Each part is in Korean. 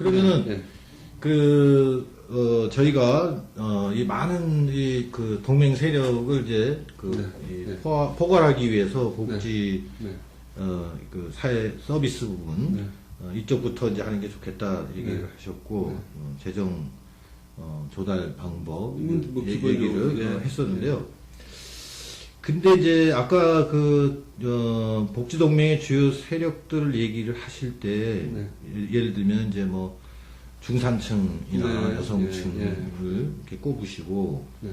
그러면은 네. 저희가 이 많은 그 동맹 세력을 이제 이 네. 포괄하기 위해서 복지 네. 그 사회 서비스 부분 네. 이쪽부터 이제 하는 게 좋겠다 얘기를 네. 하셨고 네. 재정 조달 방법 뭐 얘기를 기본적으로, 네. 했었는데요. 근데 이제 아까 복지 동맹의 주요 세력들 얘기를 하실 때 네. 예를 들면 이제 뭐 중산층이나 네. 여성층을 네. 이렇게 꼽으시고 네.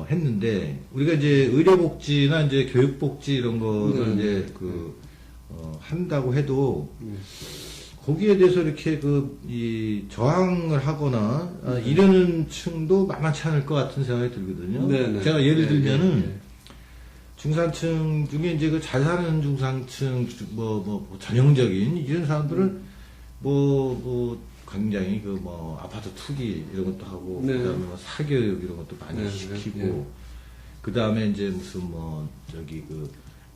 했는데 우리가 이제 의료복지나 이제 교육복지 이런 거를 네. 이제 한다고 해도 네. 거기에 대해서 이렇게 이 저항을 하거나 이러는 층도 만만치 않을 것 같은 생각이 들거든요. 네, 네. 제가 예를 네, 들면은 네, 네. 중산층 중에 이제 그 잘 사는 중산층 뭐 전형적인 이런 사람들은 굉장히 아파트 투기 이런 것도 하고 네. 그다음에 뭐 사교육 이런 것도 많이 네, 시키고 네, 네. 그다음에 이제 무슨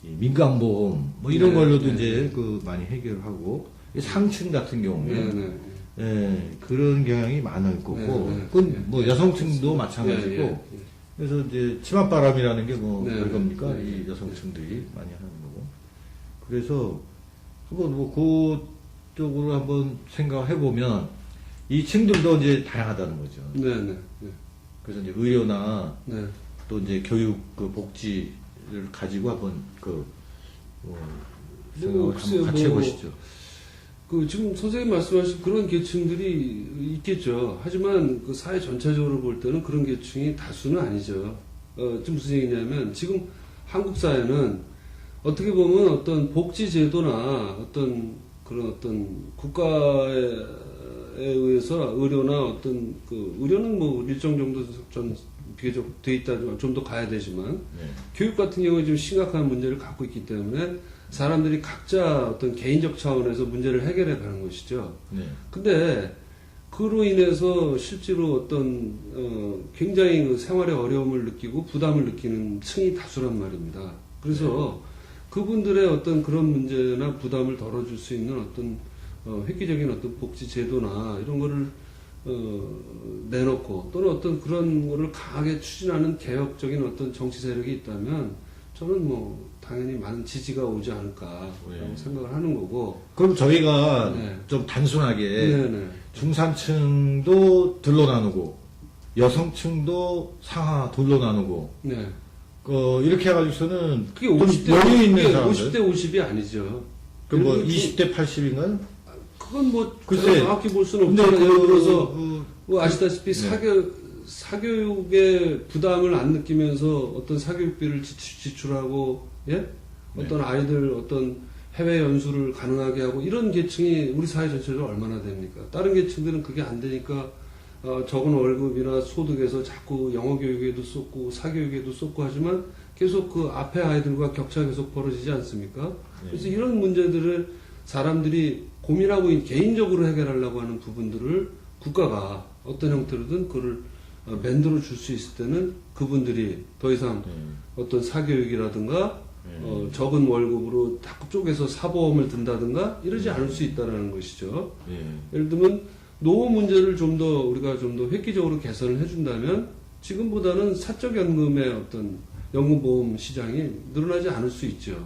이 민간보험 뭐 이런 네, 걸로도 네, 이제 많이 해결하고 이 상층 같은 경우에 네, 네. 예, 그런 경향이 많을 거고 네, 네. 그건 뭐 여성층도 마찬가지고 네, 네. 그래서 이제 치맛바람이라는 게 네, 별겁니까? 네, 이 네. 여성층들이 많이 하는 거고. 그래서 한번 그쪽으로 한번 생각해 보면 이 층들도 이제 다양하다는 거죠. 네, 네. 네. 그래서 이제 의료나 네. 또 이제 교육 복지를 가지고 한번 생각을 글쎄요, 한번 같이 해보시죠. 지금 선생님 말씀하신 그런 계층들이 있겠죠. 하지만 그 사회 전체적으로 볼 때는 그런 계층이 다수는 아니죠. 지금 무슨 얘기냐면 지금 한국 사회는 어떻게 보면 어떤 복지 제도나 어떤 국가에 의해서 의료나 의료는 뭐 일정 정도 전 비교적 돼 있다 좀 더 가야 되지만 네. 교육 같은 경우에 좀 심각한 문제를 갖고 있기 때문에 사람들이 각자 어떤 개인적 차원에서 문제를 해결해 가는 것이죠. 네. 근데 그로 인해서 실제로 굉장히 그 생활에 어려움을 느끼고 부담을 느끼는 층이 다수란 말입니다. 그래서 그분들의 어떤 그런 문제나 부담을 덜어줄 수 있는 어떤 획기적인 어떤 복지 제도나 이런 거를 내놓고 또는 어떤 그런 거를 강하게 추진하는 개혁적인 어떤 정치 세력이 있다면 저는 뭐 당연히 많은 지지가 오지 않을까라고 네. 생각을 하는 거고. 그럼 저희가 네. 좀 단순하게 네네. 중산층도 둘로 나누고 여성층도 상하 둘로 나누고 네. 이렇게 해가지고서는 그게 좀 50대 여유 있는 사람들 50대 50이 아니죠. 그 뭐 예를 들면 20대 80인가요? 그건 뭐 글쎄. 정확히 볼 수는 근데 없지만 예를 들어서 그 뭐 아시다시피 네. 사교육에 부담을 안 느끼면서 어떤 사교육비를 지출하고 예? 어떤 아이들 어떤 해외 연수를 가능하게 하고 이런 계층이 우리 사회 전체적으로 얼마나 됩니까? 다른 계층들은 그게 안 되니까 적은 월급이나 소득에서 자꾸 영어 교육에도 쏟고 사교육에도 쏟고 하지만 계속 그 앞에 아이들과 격차가 계속 벌어지지 않습니까? 그래서 이런 문제들을 사람들이 고민하고 개인적으로 해결하려고 하는 부분들을 국가가 어떤 형태로든 그걸 만들어 줄 수 있을 때는 그분들이 더 이상 어떤 사교육이라든가 적은 월급으로 자꾸 쪼개서 사보험을 든다든가 이러지 않을 수 있다는 것이죠. 예를 들면 노후 문제를 우리가 좀 더 획기적으로 개선을 해준다면 지금보다는 사적연금의 어떤 연금보험 시장이 늘어나지 않을 수 있죠.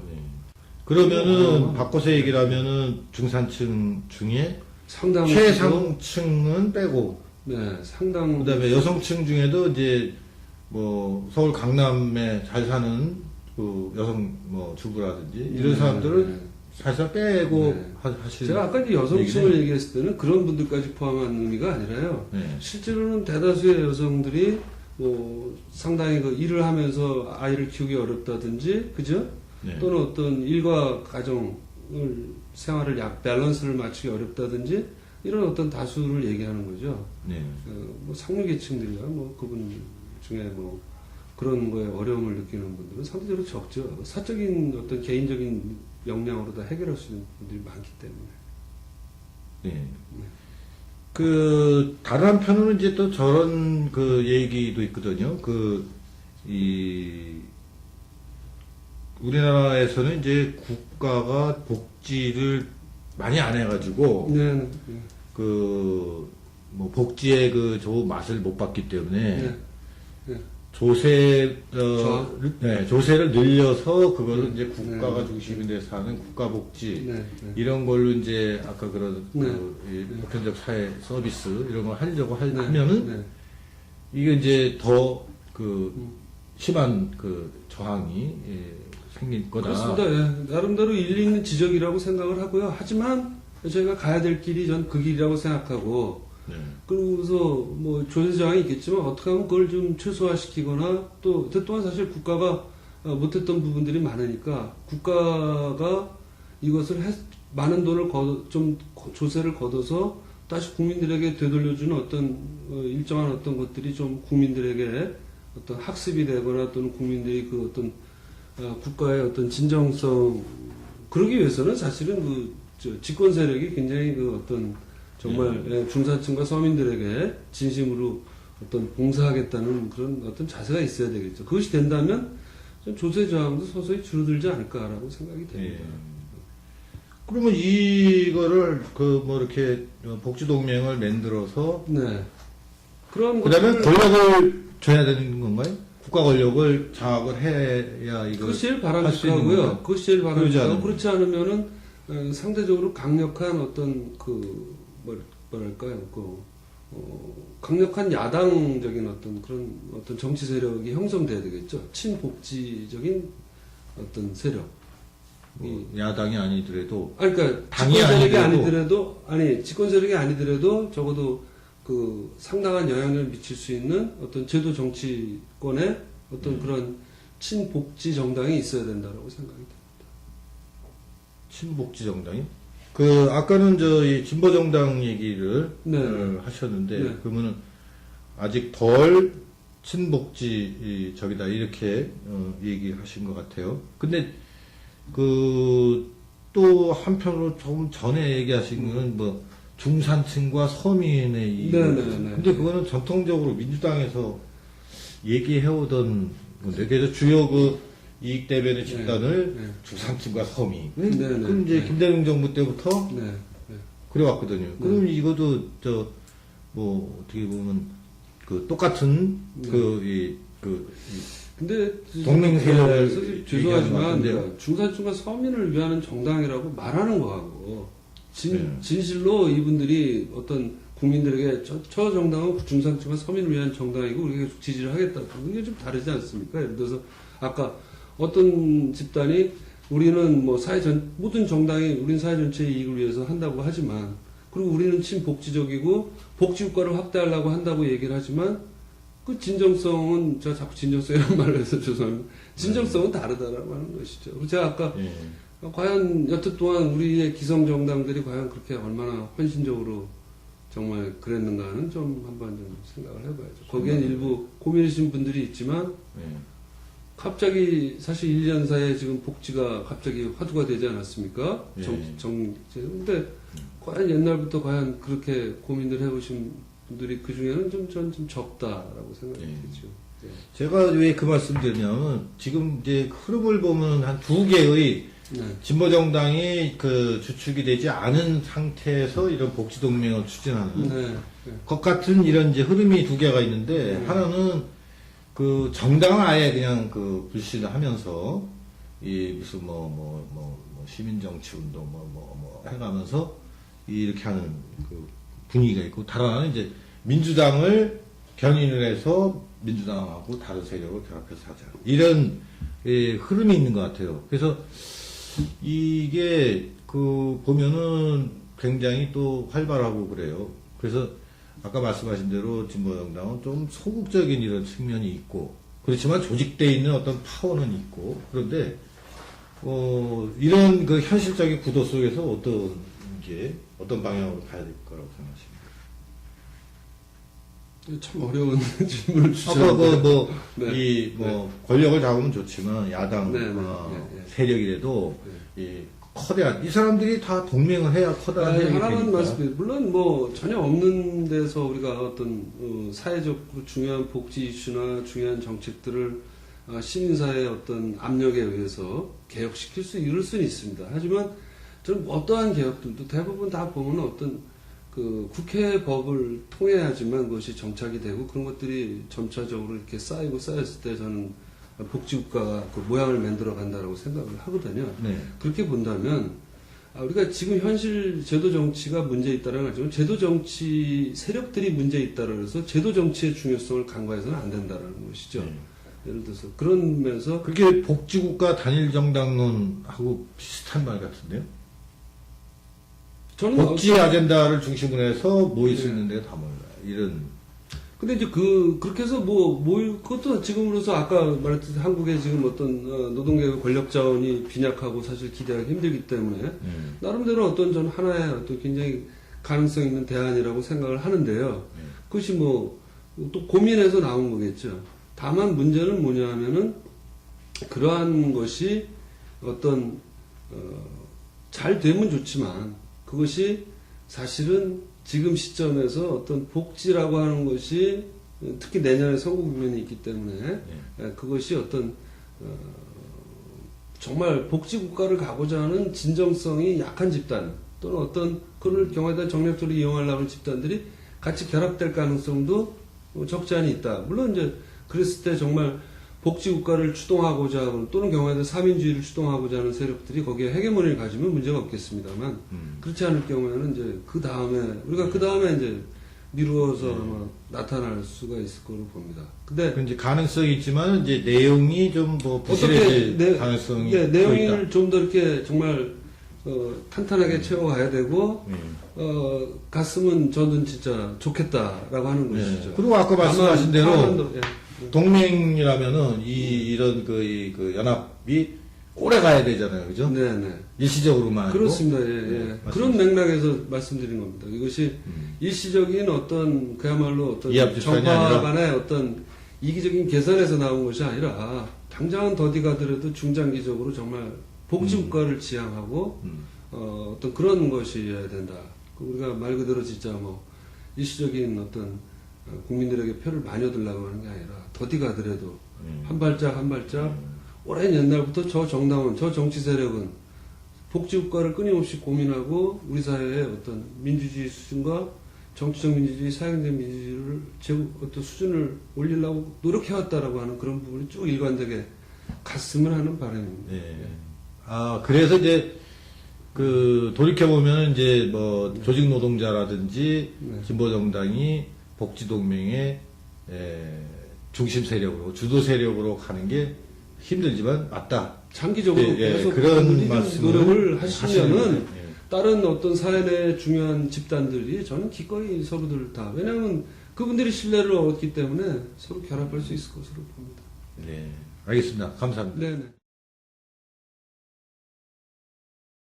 그러면은 바꿔서 얘기를 하면은 중산층 중에 상당 최상층은 빼고 네, 상당 그다음에 여성층 중에도 이제 뭐 서울 강남에 잘 사는 그 여성 주부라든지 이런 사람들을 살짝 빼고 네. 하시는 제가 아까 이제 여성층을 얘기했을 때는 그런 분들까지 포함한 의미가 아니라요. 네. 실제로는 대다수의 여성들이 뭐 상당히 그 일을 하면서 아이를 키우기 어렵다든지, 그죠? 네. 또는 어떤 일과 가정을 생활을 밸런스를 맞추기 어렵다든지 이런 어떤 다수를 얘기하는 거죠. 네. 뭐 상류 계층들이야 뭐 그분 중에 뭐 그런 거에 어려움을 느끼는 분들은 상대적으로 적죠. 사적인 어떤 개인적인 역량으로 다 해결할 수 있는 분들이 많기 때문에. 네. 다른 한편으로는 이제 또 저런 얘기도 있거든요. 우리나라에서는 이제 국가가 복지를 많이 안 해가지고, 네. 뭐 복지의 저 맛을 못 봤기 때문에 네. 네. 조세를 늘려서 그거를 이제 국가가 중심이 돼서 하는 국가복지 네. 네. 이런 걸로 이제 아까 그런 네. 이 보편적 사회 서비스 이런 걸 하려고 네. 하면은 네. 이게 이제 더 심한 저항이 생길 거다. 그렇습니다. 예. 나름대로 일리 있는 지적이라고 생각을 하고요. 하지만 저희가 가야 될 길이 전 그 길이라고 생각하고 네. 그러고서 뭐 조세 저항이 있겠지만 어떻게 하면 그걸 좀 최소화시키거나 또 또한 사실 국가가 못했던 부분들이 많으니까 국가가 이것을 많은 돈을 좀 조세를 걷어서 다시 국민들에게 되돌려주는 어떤 일정한 어떤 것들이 좀 국민들에게 어떤 학습이 되거나 또는 국민들이 그 어떤 국가의 어떤 진정성 그러기 위해서는 사실은 집권 세력이 굉장히 어떤 정말 중산층과 서민들에게 진심으로 어떤 봉사하겠다는 그런 어떤 자세가 있어야 되겠죠. 그것이 된다면 조세 저항도 서서히 줄어들지 않을까라고 생각이 됩니다. 예. 그러면 이거를 뭐 이렇게 복지 동맹을 만들어서 네. 그런 그다음에 것들을 권력을 줘야 되는 건가요? 국가 권력을 장악을 해야 이거 그것이 제일 할수 있는 바람직하고요. 건가요? 그것이 제일 그러지 바람직하고 않으면. 그렇지 않으면은 상대적으로 강력한 어떤 뭐랄까요 강력한 야당적인 어떤 그런 어떤 정치 세력이 형성돼야 되겠죠. 친복지적인 어떤 세력. 야당이 아니더라도 아니, 그러니까 당이 집권 세력이 아니더라도. 집권 세력이 아니더라도 적어도 상당한 영향력을 미칠 수 있는 어떤 제도 정치권의 어떤 그런 친복지 정당이 있어야 된다라고 생각이 됩니다. 친복지 정당이? 아까는 이 진보 정당 얘기를 네. 하셨는데 네. 그러면은 아직 덜 친복지 적이다 이렇게 얘기하신 것 같아요. 근데 또 한편으로 조금 전에 얘기하신 거는 뭐 중산층과 서민의 이익. 네네네. 근데 그거는 전통적으로 민주당에서 얘기해오던 건데, 그래서 주요 이익 대변의 집단을 네. 중산층과 서민. 네네. 그럼 이제 네. 김대중 정부 때부터 네. 네. 그래왔거든요. 그럼 이것도 뭐 어떻게 보면 똑같은 근데 동맹 세력을 그래서 얘기하는 것 죄송하지만 같은데요. 중산층과 서민을 위하는 정당이라고 말하는 거하고 네. 진실로 이분들이 어떤 국민들에게 저 정당은 중산층과 서민을 위한 정당이고 우리가 계속 지지를 하겠다. 이게 좀 다르지 않습니까? 예를 들어서 아까 어떤 집단이 우리는 뭐 모든 정당이 우린 사회 전체의 이익을 위해서 한다고 하지만 그리고 우리는 친복지적이고 복지국가를 확대하려고 한다고 얘기를 하지만 그 진정성은 제가 자꾸 진정성이라는 말을 해서 죄송합니다. 진정성은 다르다라고 하는 것이죠. 제가 아까 예. 과연 여태 동안 우리의 기성 정당들이 과연 그렇게 얼마나 헌신적으로 정말 그랬는가는 좀 한번 좀 생각을 해봐야죠. 거기엔 일부 고민이신 분들이 있지만 예. 갑자기 사실 1년 사이에 지금 복지가 갑자기 화두가 되지 않았습니까? 예. 근데 과연 옛날부터 과연 그렇게 고민을 해보신 분들이 그 중에는 좀 적다라고 생각이 되죠. 예. 제가 왜 그 말씀 드리냐면 지금 이제 흐름을 보면 한 두 개의 네. 진보 정당이 주축이 되지 않은 상태에서 이런 복지 동맹을 추진하는 네. 것 같은 이런 이제 흐름이 두 개가 있는데 하나는 정당을 아예 그냥 불신을 하면서 이 무슨 뭐 시민 정치 운동 뭐 해가면서 이렇게 하는 분위기가 있고 다른 하나는 이제 민주당을 견인을 해서 민주당하고 다른 세력을 결합해서 하자 이런 흐름이 있는 것 같아요. 그래서 이게 보면은 굉장히 또 활발하고 그래요. 그래서 아까 말씀하신 대로 진보정당은 좀 소극적인 이런 측면이 있고 그렇지만 조직되어 있는 어떤 파워는 있고 그런데 이런 현실적인 구도 속에서 어떤 방향으로 가야 될 거라고 생각하십니까? 참 어려운 질문을 아까 주셨는데. 네. 권력을 잡으면 좋지만 야당 네. 세력이라도 거대한 이 사람들이 다 동맹을 해야 커다란 세력이 하나만 되니까. 말씀드리면 물론 전혀 없는 데서 우리가 어떤 사회적으로 중요한 복지 이슈나 중요한 정책들을 시민사회의 어떤 압력에 의해서 개혁시킬 이룰 수는 있습니다. 하지만 저는 어떠한 개혁들도 대부분 다 보면 어떤 그 국회 법을 통해야지만 그것이 정착이 되고 그런 것들이 점차적으로 이렇게 쌓이고 쌓였을 때 저는 복지국가가 그 모양을 만들어 간다라고 생각을 하거든요. 네. 그렇게 본다면 우리가 지금 현실 제도 정치가 문제 있다는 거지만 제도 정치 세력들이 문제 있다고 해서 제도 정치의 중요성을 간과해서는 안 된다는 것이죠. 네. 예를 들어서 그런 면에서 그게 복지국가 단일 정당론하고 비슷한 말 같은데요? 저는 복지 아젠다를 중심으로 해서 모일 수 네. 있는 데가 다 모여요. 이런. 근데 이제 그렇게 해서 그것도 지금으로서 아까 말했듯이 한국의 지금 어떤 노동계의 권력 자원이 빈약하고 사실 기대하기 힘들기 때문에 나름대로 어떤 전 하나의 어떤 굉장히 가능성 있는 대안이라고 생각을 하는데요. 그것이 또 고민해서 나온 거겠죠. 다만 문제는 뭐냐 하면은 그러한 것이 어떤, 잘 되면 좋지만 그것이 사실은 지금 시점에서 어떤 복지라고 하는 것이 특히 내년에 선거 국면이 있기 때문에 그것이 어떤 정말 복지 국가를 가고자 하는 진정성이 약한 집단 또는 어떤 그를 경우에 정략적으로 이용하려고 하는 집단들이 같이 결합될 가능성도 적지 않이 있다. 물론 이제 그랬을 때 정말 복지 국가를 추동하고자 하는 또는 경우에는 사민주의를 추동하고자 하는 세력들이 거기에 헤게모니를 가지면 문제가 없겠습니다만 그렇지 않을 경우에는 이제 그 다음에 우리가 그 다음에 이제 미루어서 아마 나타날 수가 있을 거로 봅니다. 근데 이제 가능성이 있지만 이제 내용이 좀 부실해질 가능성이 내용을 좀 더 이렇게 정말 탄탄하게 채워가야 되고 갔으면 저는 진짜 좋겠다라고 하는 것이죠. 그리고 아까 말씀하신 대로 파란도, 동맹이라면은 이런 그 연합이 오래 가야 되잖아요, 그죠? 네네. 일시적으로만 아니고. 그렇습니다. 예. 그런 맥락에서 말씀드린 겁니다. 이것이 일시적인 어떤 그야말로 어떤 이합 집산이 정파 아니라? 간의 어떤 이기적인 계산에서 나온 것이 아니라 당장은 더디 가더라도 중장기적으로 정말 복지 국가를 지향하고 어떤 그런 것이어야 된다. 우리가 말 그대로 진짜 일시적인 어떤 국민들에게 표를 많이 얻으려고 하는 게 아니라 더디 가더라도 한 발짝 한 발짝 오랜 옛날부터 저 정당은 저 정치 세력은 복지국가를 끊임없이 고민하고 우리 사회의 어떤 민주주의 수준과 정치적 민주주의, 사회적 민주주의를 어떤 수준을 올리려고 노력해왔다라고 하는 그런 부분이 쭉 일관되게 갔으면 하는 바람입니다. 네. 그래서 이제 돌이켜보면 이제 조직 노동자라든지 진보정당이 복지동맹의 중심 세력으로, 주도 세력으로 가는 게 힘들지만 맞다. 장기적으로 계속 그런 말씀을 노력을 하시면은 하시는, 다른 어떤 사회 내 중요한 집단들이 저는 기꺼이 서로들 다 왜냐하면 그분들이 신뢰를 얻기 때문에 서로 결합할 수 있을 것으로 봅니다. 네, 알겠습니다. 감사합니다. 네네.